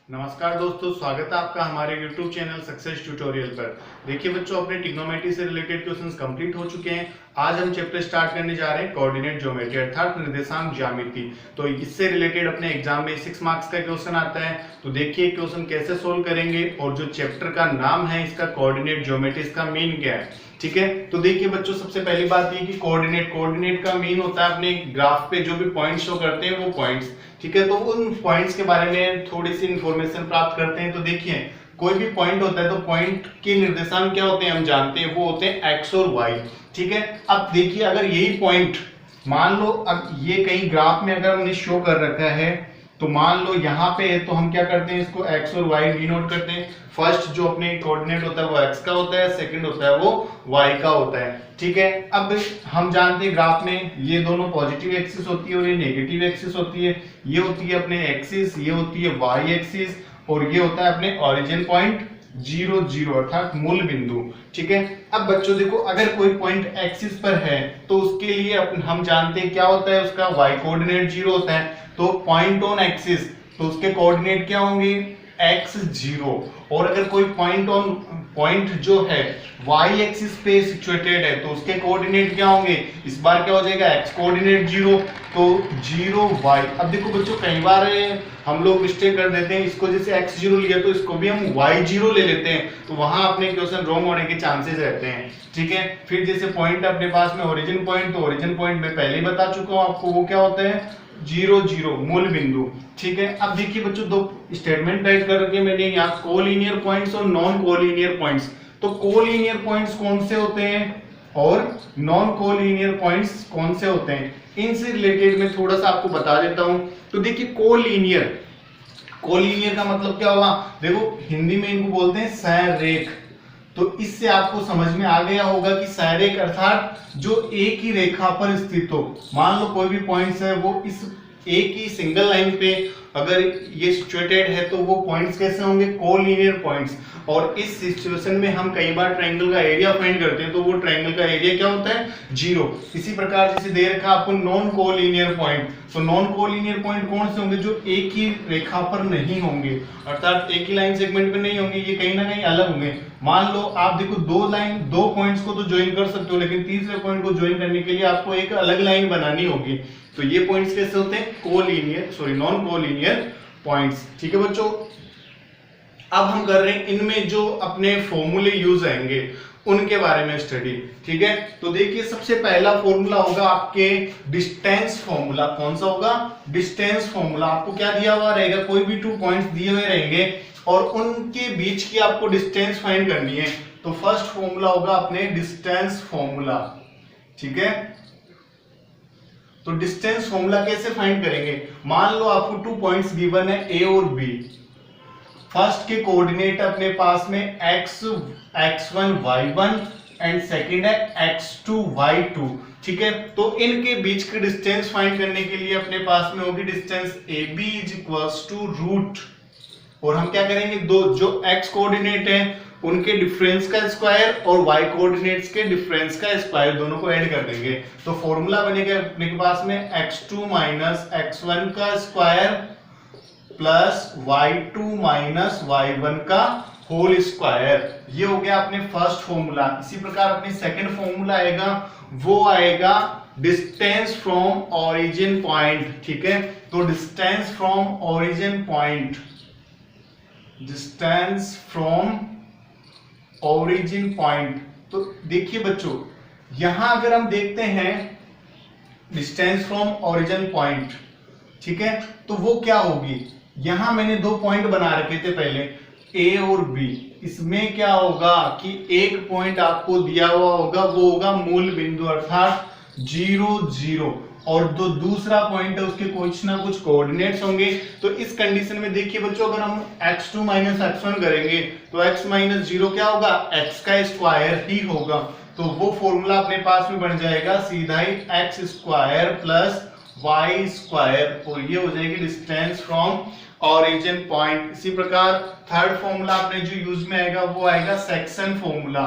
नमस्कार दोस्तों, स्वागत है आपका हमारे YouTube चैनल सक्सेस ट्यूटोरियल पर। देखिए बच्चों, अपने ट्रिग्नोमेट्री से रिलेटेड क्वेश्चंस कंप्लीट हो चुके हैं। आज हम चैप्टर स्टार्ट करने जा रहे हैं कोऑर्डिनेट ज्योमेट्री अर्थात निर्देशांक ज्यामिति। तो इससे रिलेटेड अपने एग्जाम में 6 मार्क्स का क्वेश्चन आता है। तो देखिए क्वेश्चन कैसे सोल्व करेंगे और जो चैप्टर का नाम है इसका कोऑर्डिनेट ज्योमेट्री, इसका मीन क्या है, ठीक है। तो देखिए बच्चों, सबसे पहली बात ये कि कोऑर्डिनेट का मीन होता है अपने ग्राफ पे जो भी पॉइंट्स शो करते हैं वो पॉइंट्स, ठीक है। तो उन पॉइंट्स के बारे में थोड़ी सी इंफॉर्मेशन प्राप्त करते हैं। तो देखिए, कोई भी पॉइंट होता है तो पॉइंट के निर्देशांक क्या होते हैं हम जानते हैं, वो होते हैं एक्स और वाई, ठीक है। अब देखिए, अगर यही पॉइंट मान लो अब ये कहीं ग्राफ में अगर हमने शो कर रखा है, तो मान लो यहाँ पे है, तो हम क्या करते हैं, इसको एक्स और वाई डिनोट करते हैं। फर्स्ट जो अपने कोऑर्डिनेट होता है वो एक्स का होता है, सेकंड होता है वो वाई का होता है, ठीक है। अब हम जानते हैं ग्राफ में ये दोनों पॉजिटिव एक्सिस होती है और ये नेगेटिव एक्सिस होती है। ये होती है अपने एक्सिस, ये होती है वाई एक्सिस, और ये होता है अपने ओरिजिन पॉइंट 0 0 अर्थात मूल बिंदु, ठीक है। अब बच्चों देखो, अगर कोई पॉइंट एक्सिस पर है तो उसके लिए हम जानते हैं क्या होता है, उसका वाई कोऑर्डिनेट 0 होता है। तो पॉइंट ऑन एक्सिस, तो उसके कोऑर्डिनेट क्या होंगे, x 0। और अगर कोई पॉइंट जो है y एक्सिस पे सिचुएटेड है तो उसके कोऑर्डिनेट क्या होंगे, इस बार क्या हो जाएगा, x कोऑर्डिनेट 0, तो 0 y। अब देखो बच्चों, कई बार हम लोग मिस्टेक कर देते हैं, इसको जैसे x 0 लिया तो इसको भी हम y 0 ले लेते हैं, तो वहां अपने क्वेश्चन रॉन्ग होने के चांसेस रहते हैं, ठीक है। फिर जैसे पॉइंट अपने पास में ओरिजिन पॉइंट, तो ओरिजिन पॉइंट में पहले ही बता चुका हूं आपको, वो क्या होता है 0 0 मूल बिंदु, ठीक है। अब देखिए बच्चों, दो स्टेटमेंट राइट कर रखे मैंने यहाँ, कोलिनियर पॉइंट्स और नॉन कोलिनियर पॉइंट्स। तो कोलिनियर पॉइंट्स कौन से होते हैं और नॉन कोलिनियर पॉइंट्स कौन से होते हैं, इनसे रिलेटेड मैं थोड़ा सा आपको बता देता हूं। तो देखिए, कोलिनियर का मतलब क्या होगा, देखो हिंदी में इनको बोलते हैं संरेख। तो इससे आपको समझ में आ गया होगा कि संरेख अर्थात जो एक ही रेखा पर स्थित हो। मान लो कोई भी पॉइंट्स है वो इस एक ही सिंगल लाइन पे अगर ये सिचुएटेड है तो वो पॉइंट्स कैसे होंगे, कोलिनियर पॉइंट्स। और इस सिचुएशन में हम कई बार ट्रायंगल का एरिया फाइंड करते हैं, तो वो ट्रायंगल का एरिया क्या होता है, 0। इसी प्रकार जैसे दे रखा आपको नॉन कोलिनियर पॉइंट, तो नॉन कोलिनियर पॉइंट कौन से होंगे, जो एक ही रेखा पर नहीं होंगे, अर्थात एक ही लाइन सेगमेंट पे नहीं होंगे, ये कहीं ना कहीं अलग होंगे। मान लो आप देखो, दो पॉइंट्स को तो ज्वाइन कर सकते हो, लेकिन तीसरे पॉइंट को ज्वाइन करने के लिए आपको एक अलग लाइन बनानी होगी। तो ये पॉइंट्स कैसे होते हैं, नॉन कोलिनियर पॉइंट्स, ठीक है बच्चों। अब हम कर रहे हैं इनमें जो अपने फॉर्मूले यूज आएंगे उनके बारे में स्टडी, ठीक है। तो देखिए, सबसे पहला फॉर्मूला होगा आपके डिस्टेंस फॉर्मूला। कौन सा होगा, डिस्टेंस फॉर्मूला। आपको क्या दिया हुआ रहेगा, कोई भी 2 पॉइंट्स दिए हुए रहेंगे और उनके बीच की आपको डिस्टेंस फाइंड करनी है। तो फर्स्ट फॉर्मूला होगा अपने डिस्टेंस फॉर्मूला, ठीक है। तो डिस्टेंस फॉर्मूला कैसे फाइंड करेंगे, मान लो आपको 2 पॉइंट्स गिवन है ए और बी। फर्स्ट के कोऑर्डिनेट अपने पास में x1 y1 एंड सेकंड है x2 y2, ठीक है। तो इनके बीच की डिस्टेंस फाइंड करने के लिए अपने पास में होगी डिस्टेंस AB = रूट, और हम क्या करेंगे, दो जो x कोऑर्डिनेट है उनके डिफरेंस का स्क्वायर और y कोऑर्डिनेट्स के डिफरेंस का स्क्वायर, दोनों को ऐड कर देंगे। तो फॉर्मूला बनेगा अपने के पास में x2 - x1 का स्क्वायर प्लस y2 - y1 का होल स्क्वायर। ये हो गया अपने फर्स्ट फॉर्मूला। इसी प्रकार अपने सेकंड फॉर्मूला आएगा, वो आएगा डिस्टेंस फ्रॉम ओरिजिन पॉइंट, ठीक है। तो distance from origin point, distance from origin point. तो देखिए बच्चों, यहां अगर हम देखते हैं डिस्टेंस फ्रॉम ओरिजिन पॉइंट, ठीक है, तो वो क्या होगी, यहां मैंने 2 पॉइंट बना रखे थे पहले, ए और बी। इसमें क्या होगा कि एक पॉइंट आपको दिया हुआ होगा, वो होगा मूल बिंदु अर्थात 0 0, और जो दूसरा पॉइंट है उसके कुछ ना कुछ कोऑर्डिनेट्स होंगे। तो इस कंडीशन में देखिए बच्चों, अगर हम x2 - x1 करेंगे तो x - 0 क्या होगा, x का स्क्वायर ही होगा। तो वो फॉर्मूला अपने पास में बन जाएगा सीधा ही x² प्लस y स्क्वायर, और ये हो जाएगी डिस्टेंस फ्रॉम ओरिजिन पॉइंट। इसी प्रकार थर्ड फॉर्मूला अपने जो यूज में आएगा वो आएगा सेक्शन फॉर्मूला।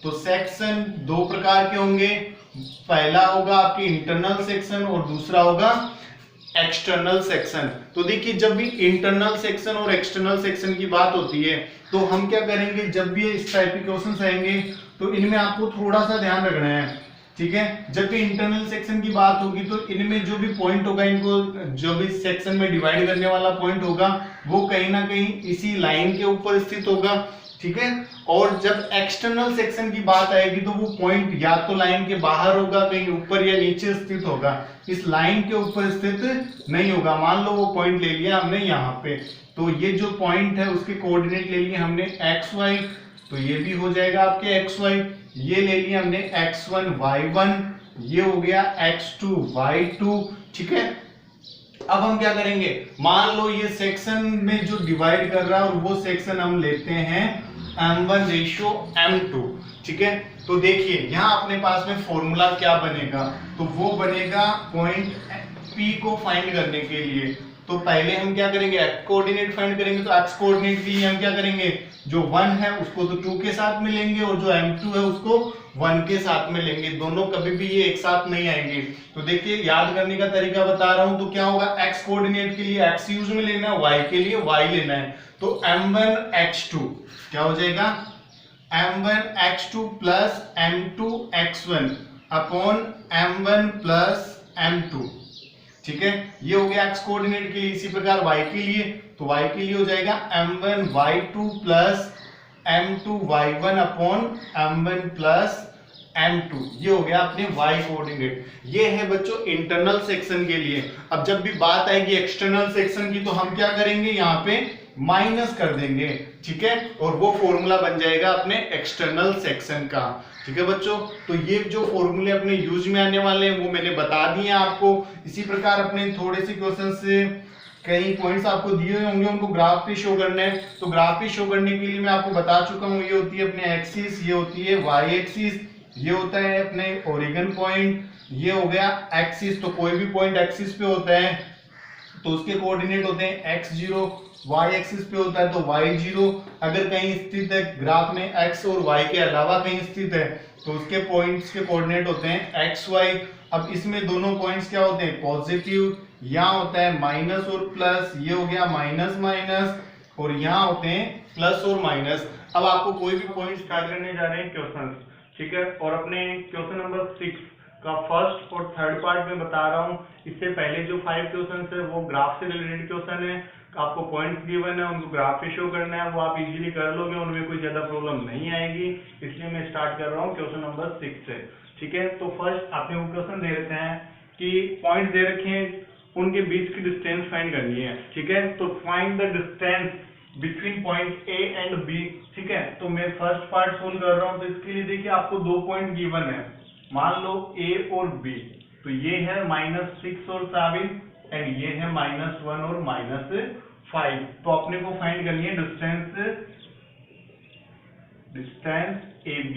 तो सेक्शन 2 प्रकार के होंगे, पहला होगा आपकी इंटरनल सेक्शन और दूसरा होगा एक्सटर्नल सेक्शन। तो देखिए जब भी इंटरनल सेक्शन और एक्सटर्नल सेक्शन की बात होती है तो हम क्या करेंगे, जब भी इस टाइप के क्वेश्चंस आएंगे तो इनमें आपको थोड़ा सा ध्यान रखना है, ठीक है। जब भी इंटरनल सेक्शन की बात होगी तो इनमें जो भी पॉइंट होगा, इनको जो भी सेक्शन में डिवाइड करने वाला पॉइंट होगा वो कहीं ना कहीं इसी लाइन के ऊपर स्थित होगा, ठीक है। और जब एक्सटर्नल सेक्शन की बात आएगी तो वो पॉइंट या तो लाइन के बाहर होगा, कहीं ऊपर या नीचे स्थित होगा, इस लाइन के ऊपर स्थित नहीं होगा। मान लो वो पॉइंट ले लिया हमने यहाँ पे, तो ये जो पॉइंट है उसके कोऑर्डिनेट ले लिए हमने एक्स वाई, तो ये भी हो जाएगा आपके एक्स वाई। ये ले लिया हमने x1 y1, ये हो गया x2 y2, ठीक है। अब हम क्या करेंगे, मान लो ये सेक्शन में जो डिवाइड कर रहा है और वो सेक्शन हम लेते हैं m1:m2, ठीक है। तो देखिए यहां अपने पास में फॉर्मूला क्या बनेगा, तो वो बनेगा पॉइंट P को फाइंड करने के लिए। तो पहले हम क्या करेंगे, x कोऑर्डिनेट फाइंड करेंगे, तो x कोऑर्डिनेट के लिए हम क्या करेंगे, जो 1 है उसको तो 2 के साथ में लेंगे और जो m2 है उसको 1 के साथ में लेंगे, दोनों कभी भी ये एक साथ नहीं आएंगे। तो देखिए याद करने का तरीका बता रहा हूं, तो क्या होगा, x कोऑर्डिनेट के लिए x यूज में लेना है, y के लिए y लेना है। तो m1x2 क्या हो जाएगा, m1x2 plus m2x1 upon m1 plus m2, ठीक है। ये हो गया x कोऑर्डिनेट के लिए। इसी प्रकार y के लिए, तो y के लिए हो जाएगा m1y2 plus m2y1 upon m1 plus m2, ये हो गया अपने y कोऑर्डिनेट। ये है बच्चों इंटरनल सेक्शन के लिए। अब जब भी बात आएगी एक्सटर्नल सेक्शन की तो हम क्या करेंगे, यहाँ पे माइनस कर देंगे, ठीक है, और वो फॉर्मूला बन जाएगा अपने एक्सटर्नल सेक्शन का, ठीक है बच्चों। तो ये जो फॉर्मूले अपने यूज में आने वाले हैं वो मैंने बता दिए आपको। इसी प्रकार अपने थोड़े से क्वेश्चन से कई पॉइंट्स आपको दिए हुए होंगे, उनको ग्राफ पे शो करना है। तो ग्राफ पे शो करने के लिए मैं आपको बता चुका हूँ, ये होती है अपने एक्सिस, ये होती है वाई एक्सिस, ये होता है अपने ओरिजिन पॉइंट, ये हो गया एक्सिस। तो कोई भी पॉइंट एक्सिस पे होता है तो उसके कोऑर्डिनेट होते हैं x0, y एक्सिस पे होता है तो y0। अगर कहीं स्थित है ग्राफ में x और y के अलावा कहीं स्थित है तो उसके पॉइंट्स के कोऑर्डिनेट होते हैं xy। अब इसमें दोनों पॉइंट्स क्या होते हैं, पॉजिटिव, यहाँ होता है माइनस और प्लस, ये हो गया माइनस माइनस, और यहाँ होते हैं प्लस और माइनस। अब आपको कोई भी पॉइंट स्टार्ट करने जा रहे हैं क्वेश्चन, ठीक है, और अपने क्वेश्चन नंबर 6 का फर्स्ट और थर्ड पार्ट में बता रहा हूँ। इससे पहले जो 5 क्वेश्चन है वो ग्राफ से रिलेटेड क्वेश्चन है, आपको पॉइंट्स गिवन है, उनको ग्राफ पे शो करना है, वो आप इजीली कर लोगे, उनमें कोई ज्यादा प्रॉब्लम नहीं आएगी। इसलिए मैं स्टार्ट कर रहा हूँ क्वेश्चन नंबर 6 से, ठीक है। तो फर्स्ट आपने वो क्वेश्चन दे रखे हैं कि पॉइंट दे रखे हैं, उनके बीच की डिस्टेंस फाइंड करनी है, ठीक है। तो find the distance between point A and B, ठीक है। तो मैं फर्स्ट पार्ट सोल्व कर रहा हूँ। तो इसके लिए देखिए आपको 2 पॉइंट गिवन है, मान लो a और b, तो ये है -6 और 7 एंड ये है -1 और -5। तो अपने को फाइंड करनी है डिस्टेंस AB,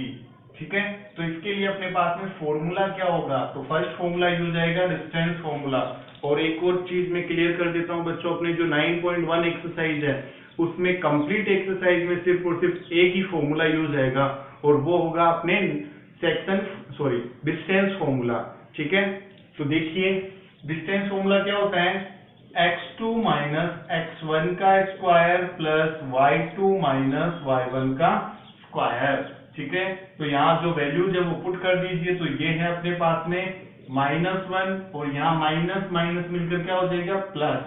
ठीक है। तो इसके लिए अपने पास में फॉर्मूला क्या होगा, तो फर्स्ट फॉर्मूला यूज आएगा डिस्टेंस फॉर्मूला। और एक और चीज मैं क्लियर कर देता हूं बच्चों, अपने जो 9.1 एक्सरसाइज है उसमें कंप्लीट एक्सरसाइज में सिर्फ और सिर्फ एक ही फॉर्मूला यूज आएगा और वो होगा अपने डिस्टेंस फॉर्मूला, ठीक है। तो देखिए डिस्टेंस फॉर्मूला क्या होता है, x2 माइनस x1 का square plus y2 minus y1 का स्क्वायर, ठीक है। तो यहाँ जो वैल्यूज है वो पुट कर दीजिए। तो ये है अपने पास में -1 और यहाँ माइनस माइनस मिलकर क्या हो जाएगा प्लस।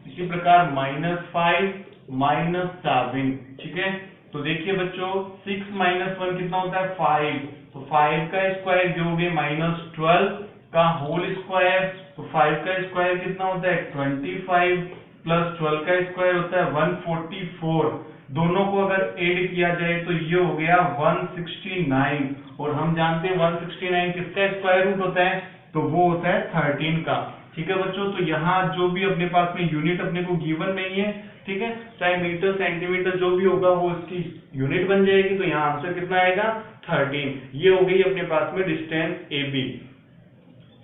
इसी प्रकार -5 -7, ठीक है। तो देखिए बच्चों 6 - 1 कितना होता है 5, तो 5 का स्क्वायर जो हो गया -12 का होल स्क्वायर, तो 5 का स्क्वायर कितना होता है 25 प्लस 12 का स्क्वायर होता है 144। दोनों को अगर ऐड किया जाए तो ये हो गया 169, और हम जानते हैं 169 किसका स्क्वायर रूट होता है, तो वो होता है 13 का, ठीक है बच्चों। तो यहाँ जो भी अपने पास में यूनिट अपने को गिवन नहीं है, ठीक है, चाहे मीटर सेंटीमीटर जो भी होगा वो इसकी यूनिट बन जाएगी। तो यहाँ आंसर कितना आएगा 13। ये हो गई अपने पास में डिस्टेंस AB।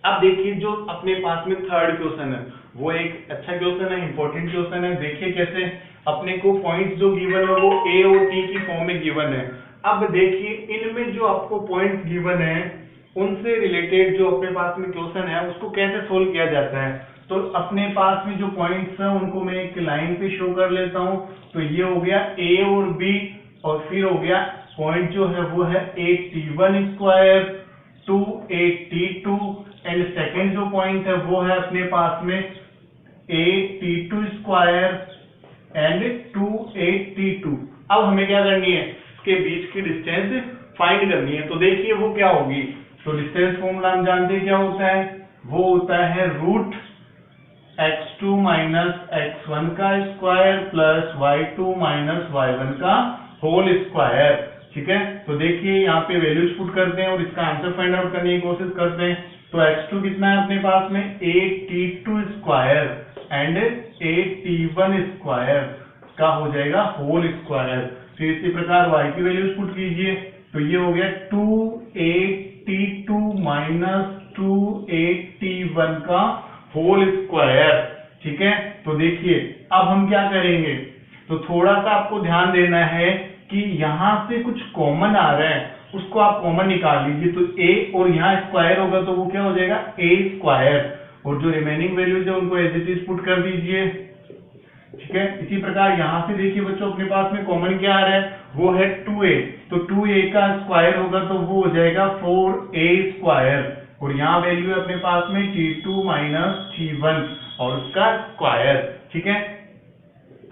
अब देखिए जो अपने पास में थर्ड क्वेश्चन है वो एक अच्छा क्वेश्चन है, इंपॉर्टेंट क्वेश्चन है। देखिए कैसे अपने को पॉइंट्स जो गिवन है वो A और T की फॉर्म में गिवन है। अब देखिए इनमें जो आपको पॉइंट्स गिवन है उनसे रिलेटेड जो अपने पास में क्वेश्चन है उसको कैसे सोल्व किया जाता है। तो अपने पास में जो पॉइंट्स हैं उनको मैं एक लाइन पे शो कर लेता हूं। तो ये हो गया ए और बी, और फिर हो गया पॉइंट जो है वो है 8t1 स्क्वायर, 2 एंड सेकेंड जो पॉइंट है वो है अपने पास में 8t2 स्क्वायर एंड 2 अब हमें क्या करनी है, इसके बीच की डिस्टेंस फाइंड करनी है। तो देखिए वो क्या होगी, तो डिस्टेंस फॉर्मूला हम जानते हैं क्या होता है, वो होता है रूट x2 माइनस x1 का square plus y2 minus y1 का होल स्क्वायर। ठीक है, तो देखिए यहाँ पे वैल्यूज पुट करते हैं और इसका आंसर फाइंड आउट करने की कोशिश करते हैं। तो x2 कितना है अपने पास में 8t2 square and 8t1 square का हो जाएगा होल स्क्वायर। फिर इसी प्रकार y की वैल्यूज पुट कीजिए, तो ये हो गया 2 8t2 माइनस 2 8t1 का होल स्क्वायर। ठीक है, तो देखिए अब हम क्या करेंगे, तो थोड़ा सा आपको ध्यान देना है कि यहां से कुछ कॉमन आ रहा है, उसको आप कॉमन निकाल लीजिए। तो a और यहाँ स्क्वायर होगा तो वो क्या हो जाएगा a स्क्वायर, और जो रिमेनिंग वैल्यूज है उनको एज इट इज पुट कर दीजिए। ठीक है, इसी प्रकार यहां से देखिए बच्चों अपने पास में कॉमन क्या आ रहा है, वो है 2a, तो 2a का स्क्वायर होगा तो वो हो जाएगा 4a स्क्वायर, और यहाँ वैल्यू है अपने पास में t2 माइनस t1 और उसका स्क्वायर। ठीक है,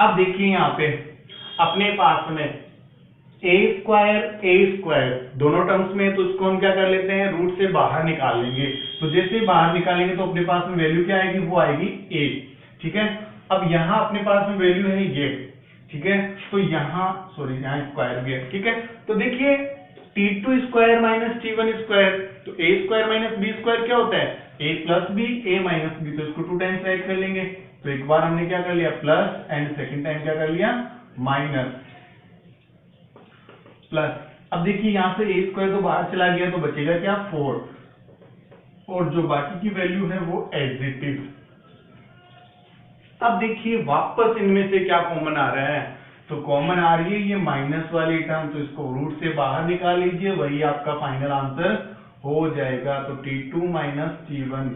अब देखिए यहाँ पे अपने पास में a स्क्वायर दोनों टर्म्स में, तो उसको हम क्या कर लेते हैं, रूट से बाहर निकाल लेंगे। तो जैसे ही बाहर निकालेंगे तो अपने पास में वैल्यू क्या आएगी, वो आएगी a। ठीक है, अब यहाँ अपने पास में वैल्यू है ये। ठीक है, तो यहाँ यहाँ स्क्वायर भी है। ठीक है, तो देखिए t2 square minus t1 square, तो a square minus b square क्या होता है, a plus b, a minus b, तो इसको 2 टाइम्स ऐड कर लेंगे। तो एक बार हमने क्या कर लिया प्लस, एंड सेकंड टाइम क्या कर लिया माइनस प्लस। अब देखिए यहाँ से a स्क्वायर तो बाहर चला गया, तो बचेगा क्या 4, और जो बाकी की वैल्यू है वो एज इट इज। अब देखिए वापस इनमें से क्या कॉमन आ रहा है, तो कॉमन आ रही है ये माइनस वाली टर्म, तो इसको रूट से बाहर निकाल लीजिए, वही आपका फाइनल आंसर हो जाएगा। तो t2 माइनस t1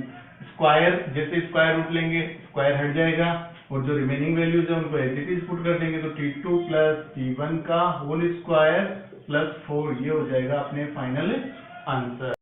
स्क्वायर, जैसे स्क्वायर रूट लेंगे स्क्वायर हट जाएगा, और जो रिमेनिंग वैल्यूज है उनको एज इट इज पुट कर देंगे। तो t2 प्लस t1 का होल स्क्वायर प्लस 4, ये हो जाएगा अपने फाइनल आंसर।